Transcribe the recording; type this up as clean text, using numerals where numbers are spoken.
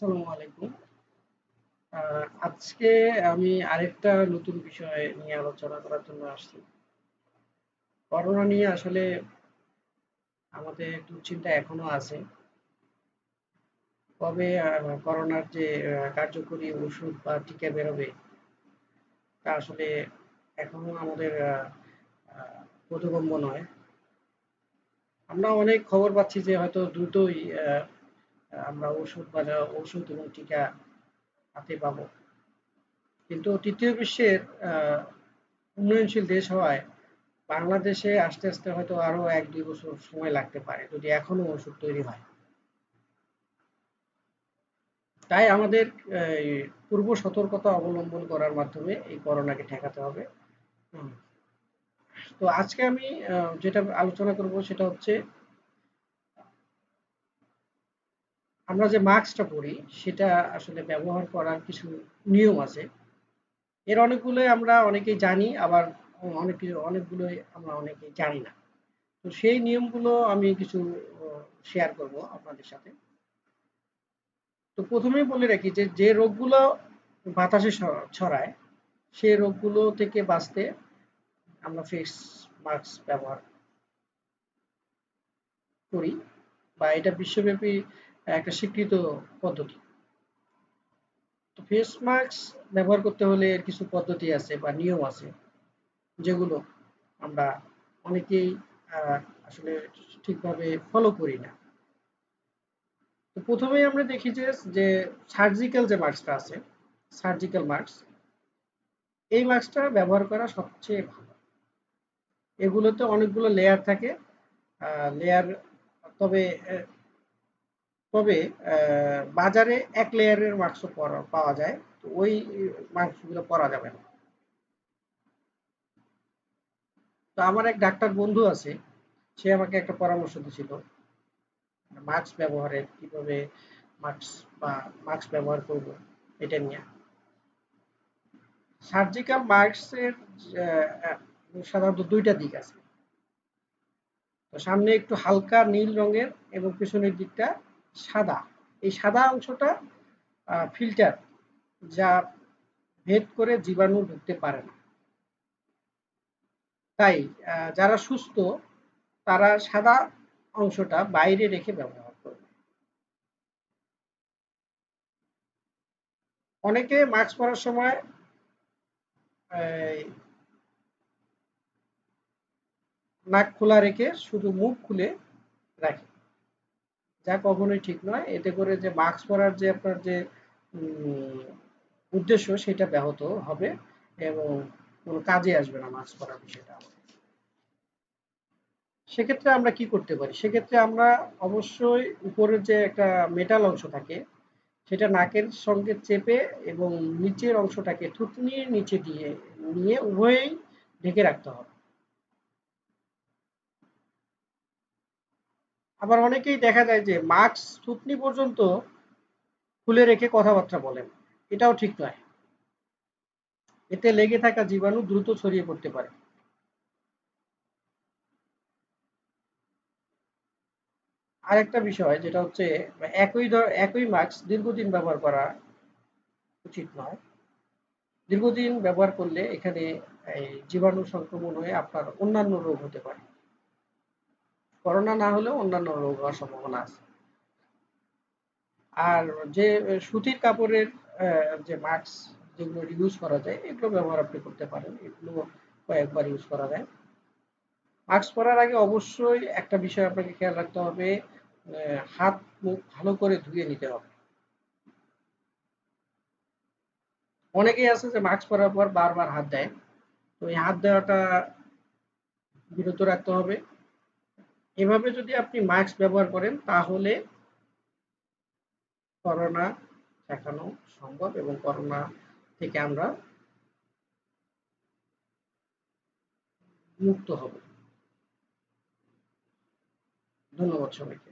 আসসালামু আলাইকুম। আজকে আমি আরেকটা নতুন বিষয় নিয়ে আলোচনা করার জন্য আসছি। করোনা নিয়ে আসলে আমাদের দুশ্চিন্তা এখনো আছে। কবে করোনার যে কার্যকরী ওষুধ বা টিকা বেরোবে তা আসলে এখনো আমাদের আ বোধগম্য নয়। আমরা অনেক খবর পাচ্ছি যে হয়তো দ্রুতই আমরা ওষুধ এবং টিকা হাতে পাবো। কিন্তু তৃতীয় বিশ্বের আ উন্নয়নশীল দেশ হওয়ায় বাংলাদেশে আসতে, আসতে হয়তো আরো ১-২ বছর সময় লাগতে পারে যদি এখনো ওষুধ তৈরি হয়। তাই আমাদের এই পূর্ব সতর্কতা অবলম্বন করার মাধ্যমে এই করোনাকে ঠেকাতে হবে। হুম। তো আজকে আমি যেটা আলোচনা করব সেটা হচ্ছে আমরা যে মাস্কটা পরি সেটা আসলে ব্যবহার করার কিছু নিয়ম আছে। এর অনেকগুলোই আমরা অনেকেই জানি আবার অনেকগুলোই আমরা অনেকেই জানি না। তো সেই নিয়মগুলো আমি কিছু অ শেয়ার করব আপনাদের সাথে। তো ১ম এই বলে রাখি যে রোগগুলো বাতাসে ছড়ায়, সেই রোগগুলো থেকে বাঁচতে আমরা ফেস মাস্ক ব্যবহার করি বা এটা বিশ্বব্যাপী একটা স্বীকৃত পদ্ধতি। তো ফেস মাস্ক ব্যবহার করতে হলে এর কিছু পদ্ধতি আছে বা নিয়ম আছে, যেগুলো আমরা অনেকেই আ আসলে ঠিকভাবে ফলো করি না। তো ১ম এই আমরা দেখি যে সার্জিক্যাল যে মাস্কটা আছে, সার্জিক্যাল মাস্ক, এই মাস্কটা ব্যবহার করা সবচেয়ে ভালো। এগুলোতে অনেকগুলো লেয়ার থাকে। লেয়ার তবে তবে বাজারে ১ লেয়ারের মাস্কও পাওয়া যায়। তো ওই মাস্কগুলো পরা যাবে না। তো আমার এক ডাক্তার বন্ধু আছে, সে আমাকে একটা পরামর্শ দিছিল। মাস্ক ব্যবহারের কিভাবে মাস্ক বা মাস্ক ব্যবহার করব এটা নিয়ে। সার্জিক্যাল মাস্কের আ আ সাধারণত ২ টা দিক আছে। তো সামনে একটু হালকা নীল রঙের এবং পেছনের দিকটা সাদা। এই সাদা অংশটা ফিল্টার, যা ভেদ করে জীবাণু ঢুকতে পারে না। তাই যারা সুস্থ তারা সাদা অংশটা বাইরে রেখে ব্যবহার করবে। অনেকে মাস্ক পরার সময় এই নাক খোলা রেখে শুধু মুখ খুলে রাখে, যা কখনোই ঠিক নয়। এতে করে যে মাস্ক পরার যে আপনার যে উম, উদ্দেশ্য সেটা ব্যাহত হবে এবং কোনো কাজে আসবে না মাস্ক পরার বিষয়টা আমাদের। সেক্ষেত্রে আমরা কি করতে পারি? সেক্ষেত্রে আমরা অবশ্যই উপরের যে একটা মেটাল অংশ থাকে সেটা নাকের সঙ্গে চেপে এবং নিচের অংশটাকে থুতনির নিচে দিয়ে নিয়ে উভয়েই ঢেকে রাখতে হবে। আবার অনেকেই দেখা যায় যে মাস্ক থুতনি পর্যন্ত খুলে রেখে কথাবার্তা বলেন। এটাও ঠিক নয়। এতে লেগে থাকা জীবাণু দ্রুত ছড়িয়ে পড়তে পারে। আরেকটা বিষয় যেটা হচ্ছে একই মাস্ক দীর্ঘদিন ব্যবহার করা উচিত নয়। দীর্ঘদিন ব্যবহার করলে এখানে এই জীবাণু সংক্রমণ হয়ে আপনার অন্যান্য রোগ হতে পারে। করোনা না হলেও অন্যান্য রোগ হওয়ার সম্ভাবনা আছে। আর যে সুতির কাপড়ের যে মাস্ক, যেগুলো ইউজ করা যায় এগুলো ব্যবহার আপনি করতে পারেন। এগুলো কয়েকবার ইউজ করা যায়। মাস্ক পরার আগে অবশ্যই একটা বিষয় আপনাকে খেয়াল রাখতে হবে, হাত মুখ ভালো করে ধুয়ে নিতে হবে। অনেকেই আছে যে মাস্ক পরার পর বারবার হাত দেয়। তো এই হাত দেওয়াটা বিরত রাখতে হবে। এভাবে যদি আপনি মাস্ক ব্যবহার করেন তাহলে করোনা ঠেকানো সম্ভব এবং করোনা থেকে আমরা মুক্ত হব। ধন্যবাদ সবাইকে।